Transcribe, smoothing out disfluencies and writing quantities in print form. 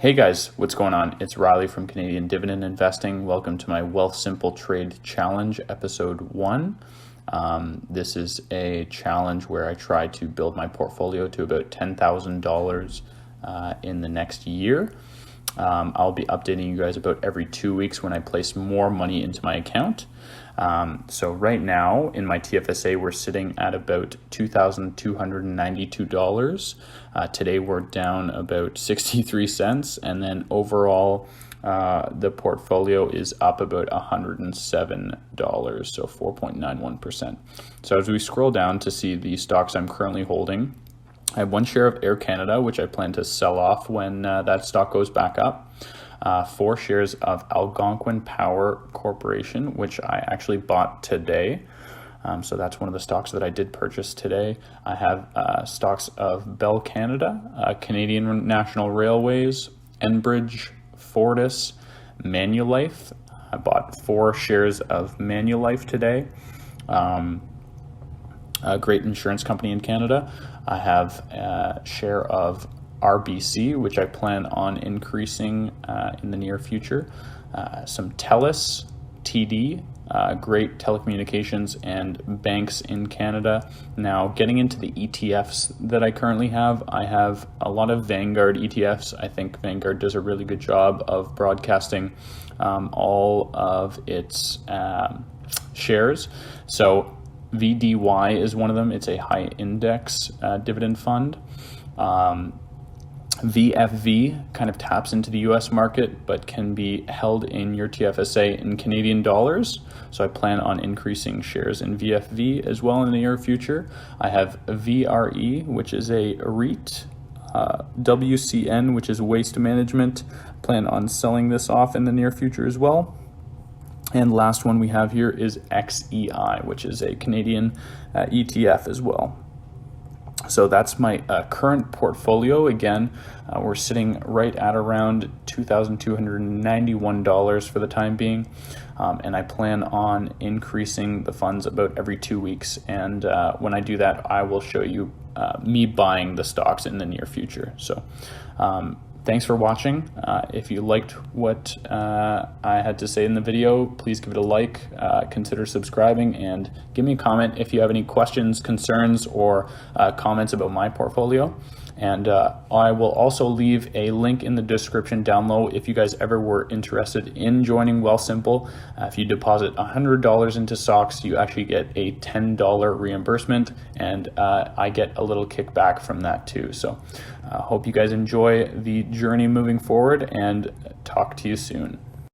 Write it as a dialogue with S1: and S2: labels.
S1: Hey guys, what's going on? It's Riley from Canadian Dividend Investing. Welcome to my WealthSimple Trade Challenge, episode 1. This is a challenge where I try to build my portfolio to about $10,000 in the next year. I'll be updating you guys about every 2 weeks when I place more money into my account. So right now in my TFSA, we're sitting at about $2,292. Today we're down about 63 cents. And then overall, the portfolio is up about $107, so 4.91%. So as we scroll down to see the stocks I'm currently holding, I have 1 share of Air Canada, which I plan to sell off when that stock goes back up. 4 shares of Algonquin Power Corporation, which I actually bought today. So that's one of the stocks that I did purchase today. I have stocks of Bell Canada, Canadian National Railways, Enbridge, Fortis, Manulife. I bought 4 shares of Manulife today. A great insurance company in Canada. I have a share of RBC, which I plan on increasing in the near future. Some TELUS, TD, great telecommunications and banks in Canada. Now, getting into the ETFs that I currently have, I have a lot of Vanguard ETFs. I think Vanguard does a really good job of broadcasting all of its shares. So VDY is one of them. It's a high index dividend fund. VFV kind of taps into the US market, but can be held in your TFSA in Canadian dollars. So I plan on increasing shares in VFV as well in the near future. I have VRE, which is a REIT, WCN, which is waste management. Plan on selling this off in the near future as well. And last one we have here is XEI, which is a Canadian ETF as well. So that's my current portfolio. Again, we're sitting right at around $2,291 for the time being. And I plan on increasing the funds about every 2 weeks. And when I do that, I will show you me buying the stocks in the near future. So thanks for watching. If you liked what I had to say in the video, please give it a like, consider subscribing, and give me a comment if you have any questions, concerns, or comments about my portfolio. And I will also leave a link in the description down low if you guys ever were interested in joining WealthSimple. If you deposit $100 into stocks, you actually get a $10 reimbursement, and I get a little kickback from that too. So hope you guys enjoy the journey moving forward, and talk to you soon.